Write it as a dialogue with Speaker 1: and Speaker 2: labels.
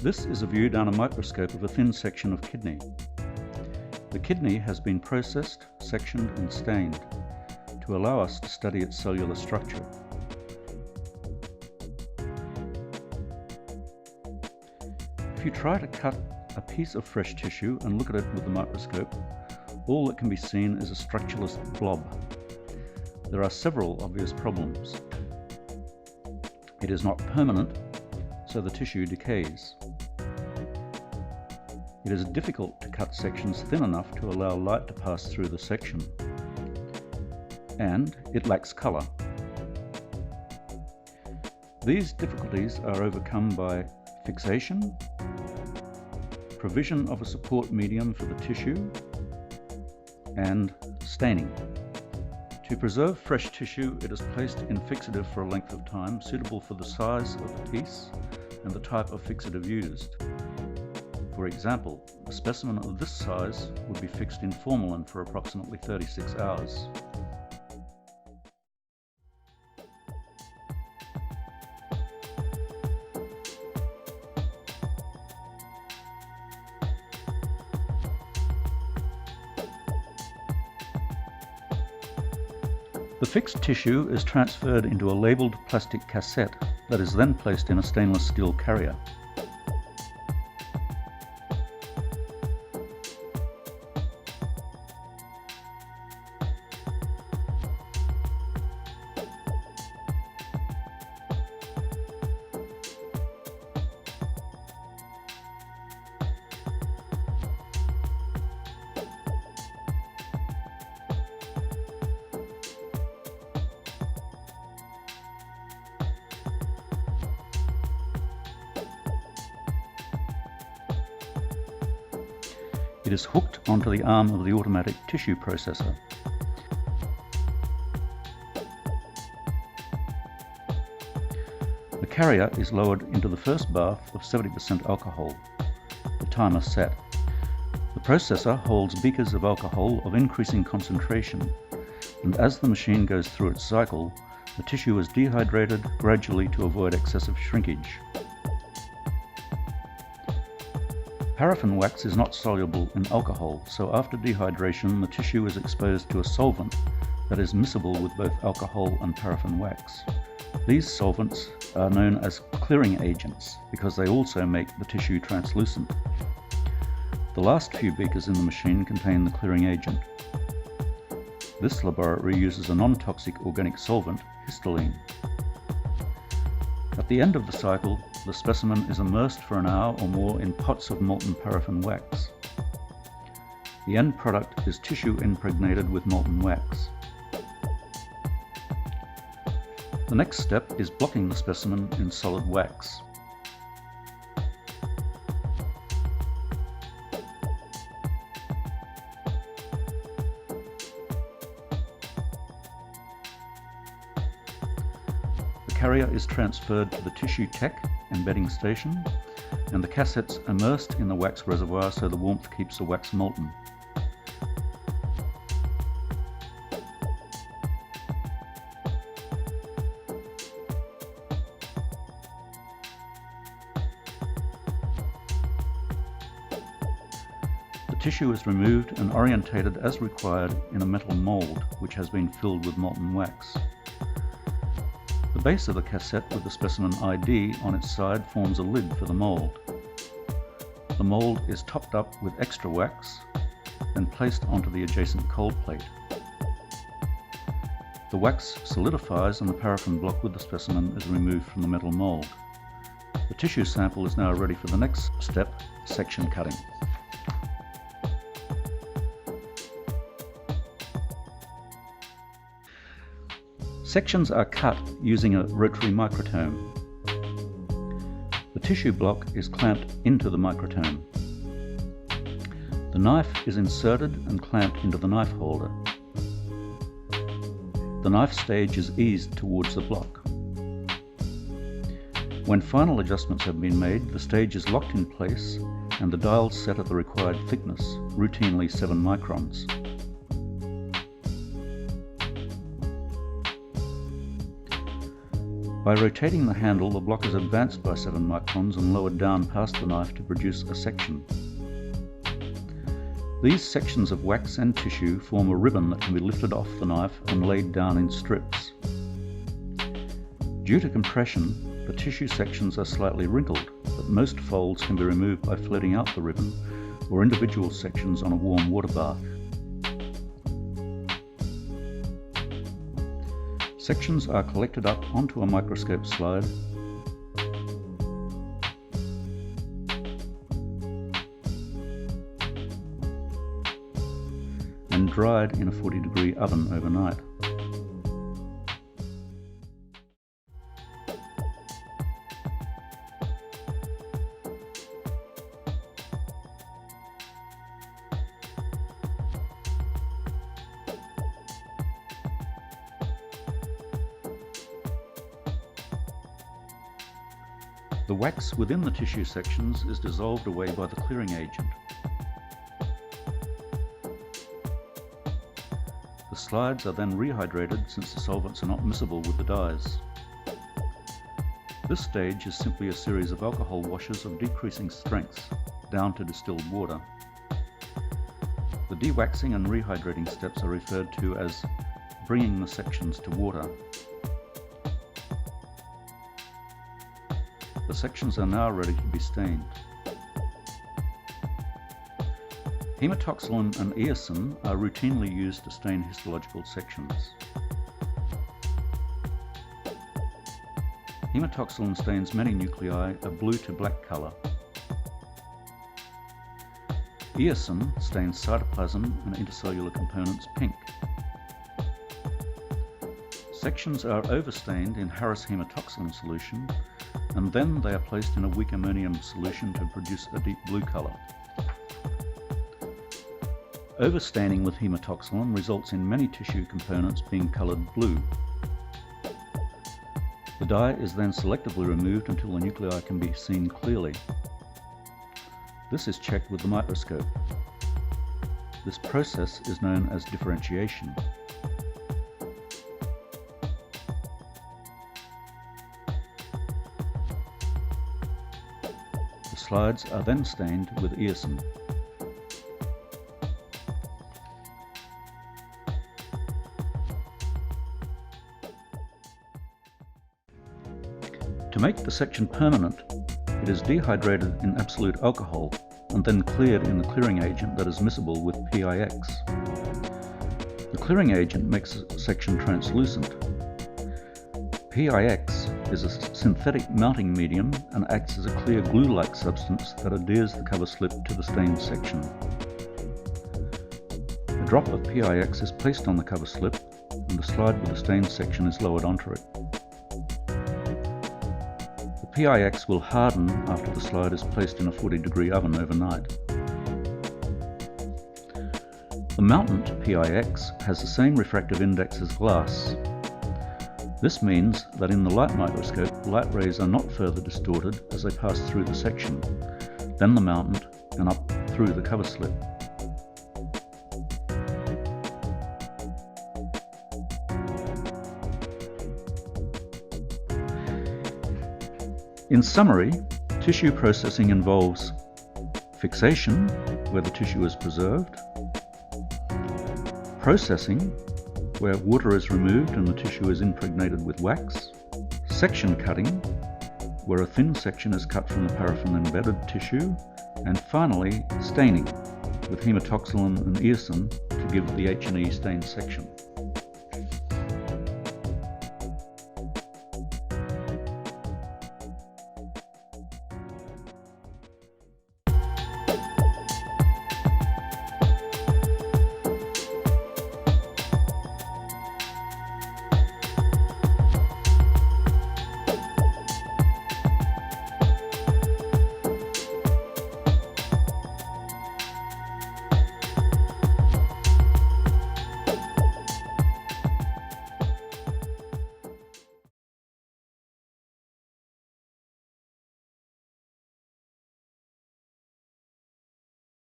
Speaker 1: This is a view down a microscope of a thin section of kidney. The kidney has been processed, sectioned and stained to allow us to study its cellular structure. If you try to cut a piece of fresh tissue and look at it with the microscope, all that can be seen is a structureless blob. There are several obvious problems. It is not permanent, so the tissue decays. It is difficult to cut sections thin enough to allow light to pass through the section. And it lacks color. These difficulties are overcome by fixation, provision of a support medium for the tissue, and staining. To preserve fresh tissue, it is placed in fixative for a length of time suitable for the size of the piece and the type of fixative used. For example, a specimen of this size would be fixed in formalin for approximately 36 hours. The fixed tissue is transferred into a labelled plastic cassette that is then placed in a stainless steel carrier. It is hooked onto the arm of the automatic tissue processor. The carrier is lowered into the first bath of 70% alcohol. The timer set. The processor holds beakers of alcohol of increasing concentration, and as the machine goes through its cycle, the tissue is dehydrated gradually to avoid excessive shrinkage. Paraffin wax is not soluble in alcohol, so after dehydration the tissue is exposed to a solvent that is miscible with both alcohol and paraffin wax. These solvents are known as clearing agents because they also make the tissue translucent. The last few beakers in the machine contain the clearing agent. This laboratory uses a non-toxic organic solvent, histoline. At the end of the cycle, the specimen is immersed for an hour or more in pots of molten paraffin wax. The end product is tissue impregnated with molten wax. The next step is blocking the specimen in solid wax. The carrier is transferred to the tissue tech embedding station, and the cassettes immersed in the wax reservoir so the warmth keeps the wax molten. The tissue is removed and orientated as required in a metal mold which has been filled with molten wax. The base of the cassette with the specimen ID on its side forms a lid for the mold. The mold is topped up with extra wax, then placed onto the adjacent cold plate. The wax solidifies and the paraffin block with the specimen is removed from the metal mold. The tissue sample is now ready for the next step, section cutting. Sections are cut using a rotary microtome. The tissue block is clamped into the microtome. The knife is inserted and clamped into the knife holder. The knife stage is eased towards the block. When final adjustments have been made, the stage is locked in place and the dials set at the required thickness, routinely 7 microns. By rotating the handle, the block is advanced by 7 microns and lowered down past the knife to produce a section. These sections of wax and tissue form a ribbon that can be lifted off the knife and laid down in strips. Due to compression, the tissue sections are slightly wrinkled, but most folds can be removed by floating out the ribbon or individual sections on a warm water bath. Sections are collected up onto a microscope slide and dried in a 40-degree oven overnight. The wax within the tissue sections is dissolved away by the clearing agent. The slides are then rehydrated since the solvents are not miscible with the dyes. This stage is simply a series of alcohol washes of decreasing strengths down to distilled water. The dewaxing and rehydrating steps are referred to as bringing the sections to water. The sections are now ready to be stained. Hematoxylin and eosin are routinely used to stain histological sections. Hematoxylin stains many nuclei a blue to black color. Eosin stains cytoplasm and intercellular components pink. Sections are overstained in Harris hematoxylin solution, and then they are placed in a weak ammonium solution to produce a deep blue color. Overstaining with hematoxylin results in many tissue components being colored blue. The dye is then selectively removed until the nuclei can be seen clearly. This is checked with the microscope. This process is known as differentiation. The slides are then stained with eosin. To make the section permanent, it is dehydrated in absolute alcohol and then cleared in the clearing agent that is miscible with PIX. The clearing agent makes the section translucent. PIX is a synthetic melting medium and acts as a clear glue-like substance that adheres the cover slip to the stained section. A drop of PIX is placed on the cover slip and the slide with the stained section is lowered onto it. The PIX will harden after the slide is placed in a 40-degree oven overnight. The mountant PIX has the same refractive index as glass. This means that in the light microscope, light rays are not further distorted as they pass through the section, then the mountant and up through the cover slip. In summary, tissue processing involves fixation, where the tissue is preserved, processing, where water is removed and the tissue is impregnated with wax, section cutting, where a thin section is cut from the paraffin-embedded tissue, and finally staining, with hematoxylin and eosin to give the H&E stained section.